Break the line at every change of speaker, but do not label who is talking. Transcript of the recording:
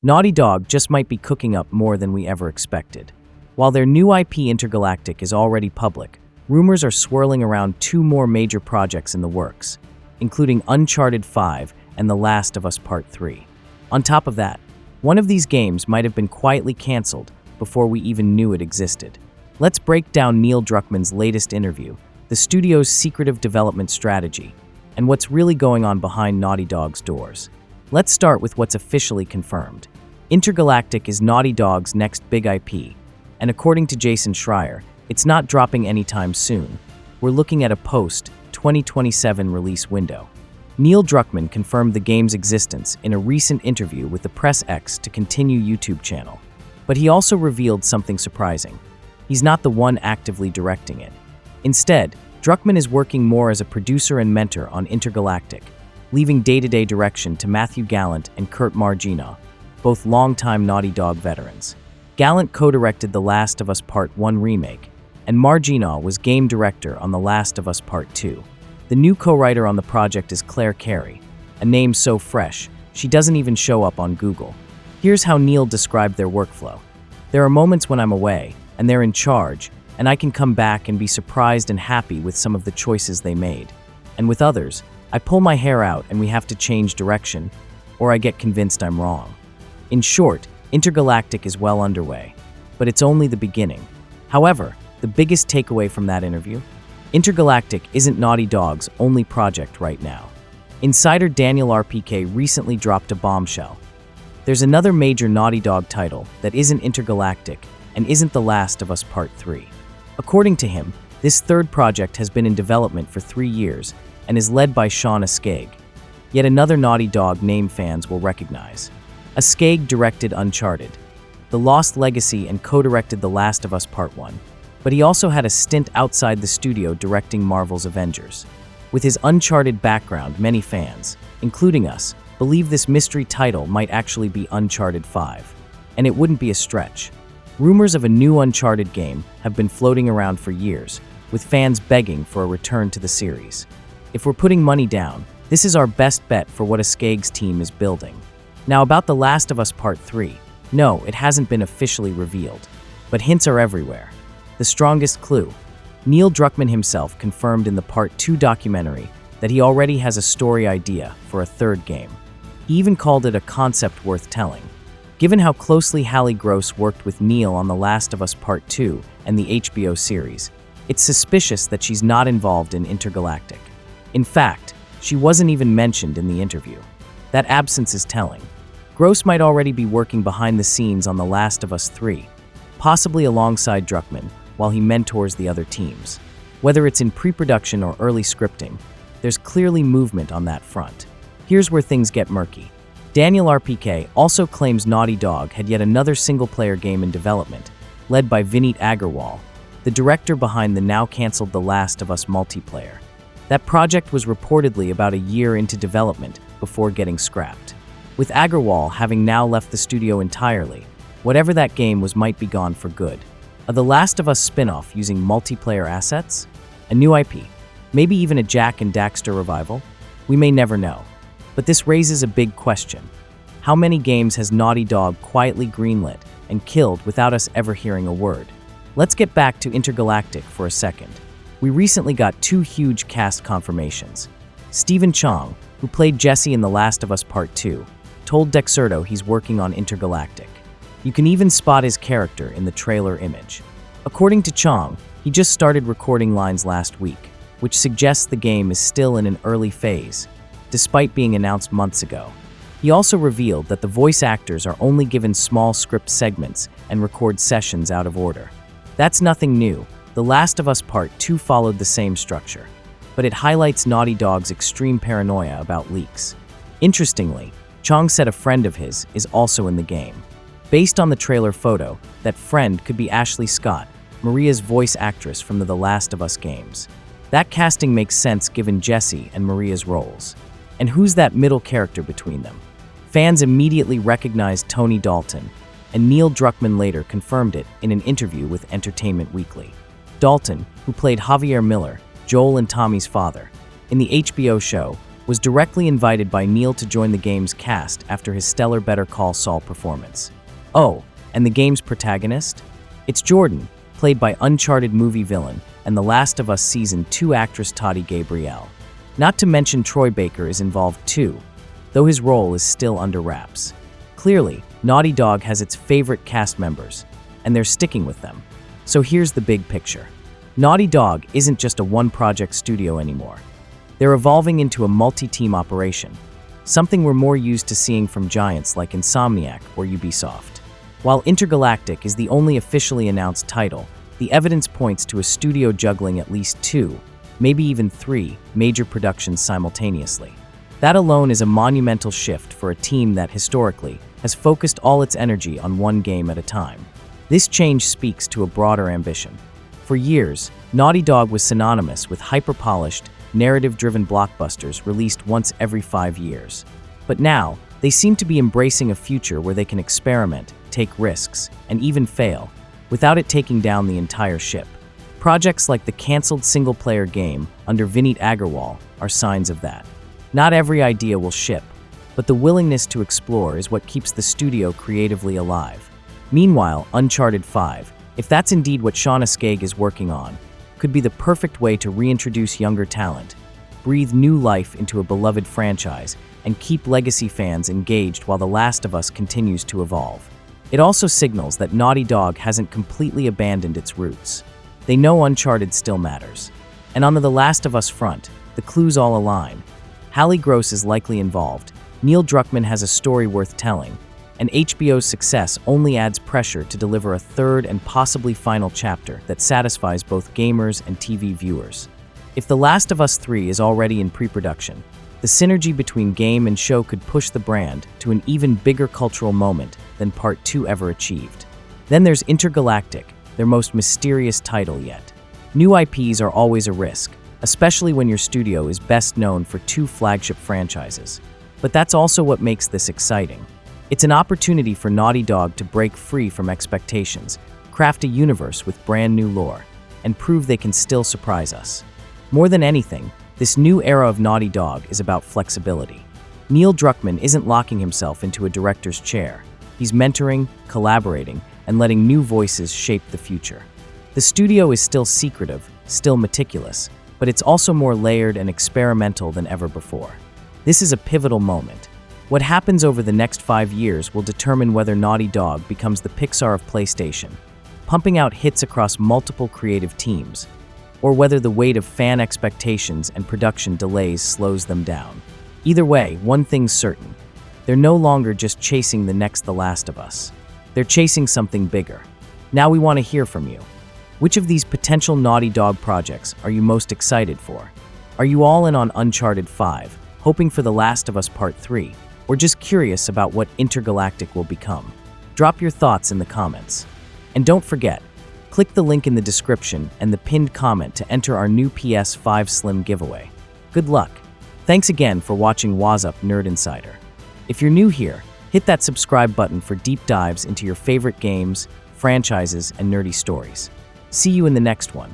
Naughty Dog just might be cooking up more than we ever expected. While their new IP Intergalactic is already public, rumors are swirling around two more major projects in the works, including Uncharted 5 and The Last of Us Part 3. On top of that, one of these games might have been quietly canceled before we even knew it existed. Let's break down Neil Druckmann's latest interview, the studio's secretive development strategy, and what's really going on behind Naughty Dog's doors. Let's start with what's officially confirmed. Intergalactic is Naughty Dog's next big IP, and according to Jason Schreier, it's not dropping anytime soon. We're looking at a post-2027 release window. Neil Druckmann confirmed the game's existence in a recent interview with the Press X to Continue YouTube channel. But he also revealed something surprising. He's not the one actively directing it. Instead, Druckmann is working more as a producer and mentor on Intergalactic, leaving day-to-day direction to Matthew Gallant and Kurt Margina, both longtime Naughty Dog veterans. Gallant co-directed The Last of Us Part 1 remake, and Margina was game director on The Last of Us Part 2. The new co-writer on the project is Claire Carey, a name so fresh, she doesn't even show up on Google. Here's how Neil described their workflow. There are moments when I'm away, and they're in charge, and I can come back and be surprised and happy with some of the choices they made. And with others, I pull my hair out and we have to change direction, or I get convinced I'm wrong. In short, Intergalactic is well underway, but it's only the beginning. However, the biggest takeaway from that interview? Intergalactic isn't Naughty Dog's only project right now. Insider DanielRPK recently dropped a bombshell. There's another major Naughty Dog title that isn't Intergalactic and isn't The Last of Us Part 3. According to him, this third project has been in development for 3 years and is led by Sean Askeig, yet another Naughty Dog name fans will recognize. Askeig directed Uncharted, The Lost Legacy, and co-directed The Last of Us Part 1, but he also had a stint outside the studio directing Marvel's Avengers. With his Uncharted background, many fans, including us, believe this mystery title might actually be Uncharted 5, and it wouldn't be a stretch. Rumors of a new Uncharted game have been floating around for years, with fans begging for a return to the series. If we're putting money down, this is our best bet for what Askeig's team is building. Now about The Last of Us Part 3. No, it hasn't been officially revealed, but hints are everywhere. The strongest clue. Neil Druckmann himself confirmed in the Part 2 documentary that he already has a story idea for a third game. He even called it a concept worth telling. Given how closely Hallie Gross worked with Neil on The Last of Us Part 2 and the HBO series, it's suspicious that she's not involved in Intergalactic. In fact, she wasn't even mentioned in the interview. That absence is telling. Gross might already be working behind the scenes on The Last of Us 3, possibly alongside Druckmann, while he mentors the other teams. Whether it's in pre-production or early scripting, there's clearly movement on that front. Here's where things get murky. DanielRPK also claims Naughty Dog had yet another single-player game in development, led by Vineet Agarwal, the director behind the now-canceled The Last of Us multiplayer. That project was reportedly about a year into development before getting scrapped. With Agarwal having now left the studio entirely, whatever that game was might be gone for good. A The Last of Us spin-off using multiplayer assets? A new IP? Maybe even a Jak and Daxter revival? We may never know. But this raises a big question. How many games has Naughty Dog quietly greenlit and killed without us ever hearing a word? Let's get back to Intergalactic for a second. We recently got 2 huge cast confirmations. Stephen Chong, who played Jesse in The Last of Us Part 2, told Dexerto he's working on Intergalactic. You can even spot his character in the trailer image. According to Chong, he just started recording lines last week, which suggests the game is still in an early phase, despite being announced months ago. He also revealed that the voice actors are only given small script segments and record sessions out of order. That's nothing new. The Last of Us Part 2 followed the same structure, but it highlights Naughty Dog's extreme paranoia about leaks. Interestingly, Chong said a friend of his is also in the game. Based on the trailer photo, that friend could be Ashley Scott, Maria's voice actress from the Last of Us games. That casting makes sense given Jesse and Maria's roles. And who's that middle character between them? Fans immediately recognized Tony Dalton, and Neil Druckmann later confirmed it in an interview with Entertainment Weekly. Dalton, who played Javier Miller, Joel and Tommy's father, in the HBO show was directly invited by Neil to join the game's cast after his stellar Better Call Saul performance. Oh, and the game's protagonist? It's Jordan, played by Uncharted movie villain and The Last of Us Season 2 actress Toddy Gabrielle. Not to mention Troy Baker is involved too, though his role is still under wraps. Clearly, Naughty Dog has its favorite cast members, and they're sticking with them. So here's the big picture. Naughty Dog isn't just a one-project studio anymore. They're evolving into a multi-team operation, something we're more used to seeing from giants like Insomniac or Ubisoft. While Intergalactic is the only officially announced title, the evidence points to a studio juggling at least 2, maybe even 3, major productions simultaneously. That alone is a monumental shift for a team that, historically, has focused all its energy on one game at a time. This change speaks to a broader ambition. For years, Naughty Dog was synonymous with hyper-polished, narrative-driven blockbusters released once every 5 years. But now, they seem to be embracing a future where they can experiment, take risks, and even fail, without it taking down the entire ship. Projects like the cancelled single-player game under Vineet Agarwal are signs of that. Not every idea will ship, but the willingness to explore is what keeps the studio creatively alive. Meanwhile, Uncharted 5, if that's indeed what Sean Ascage is working on, could be the perfect way to reintroduce younger talent, breathe new life into a beloved franchise, and keep legacy fans engaged while The Last of Us continues to evolve. It also signals that Naughty Dog hasn't completely abandoned its roots. They know Uncharted still matters. And on the Last of Us front, the clues all align. Hallie Gross is likely involved, Neil Druckmann has a story worth telling, and HBO's success only adds pressure to deliver a third and possibly final chapter that satisfies both gamers and TV viewers. If The Last of Us 3 is already in pre-production, the synergy between game and show could push the brand to an even bigger cultural moment than Part 2 ever achieved. Then there's Intergalactic, their most mysterious title yet. New IPs are always a risk, especially when your studio is best known for 2 flagship franchises. But that's also what makes this exciting. It's an opportunity for Naughty Dog to break free from expectations, craft a universe with brand new lore, and prove they can still surprise us. More than anything, this new era of Naughty Dog is about flexibility. Neil Druckmann isn't locking himself into a director's chair. He's mentoring, collaborating, and letting new voices shape the future. The studio is still secretive, still meticulous, but it's also more layered and experimental than ever before. This is a pivotal moment. What happens over the next 5 years will determine whether Naughty Dog becomes the Pixar of PlayStation, pumping out hits across multiple creative teams, or whether the weight of fan expectations and production delays slows them down. Either way, one thing's certain. They're no longer just chasing the next The Last of Us. They're chasing something bigger. Now we want to hear from you. Which of these potential Naughty Dog projects are you most excited for? Are you all in on Uncharted 5, hoping for The Last of Us Part 3, or just curious about what Intergalactic will become? Drop your thoughts in the comments. And don't forget, click the link in the description and the pinned comment to enter our new PS5 Slim giveaway. Good luck! Thanks again for watching Waz Up Nerd Insider. If you're new here, hit that subscribe button for deep dives into your favorite games, franchises, and nerdy stories. See you in the next one.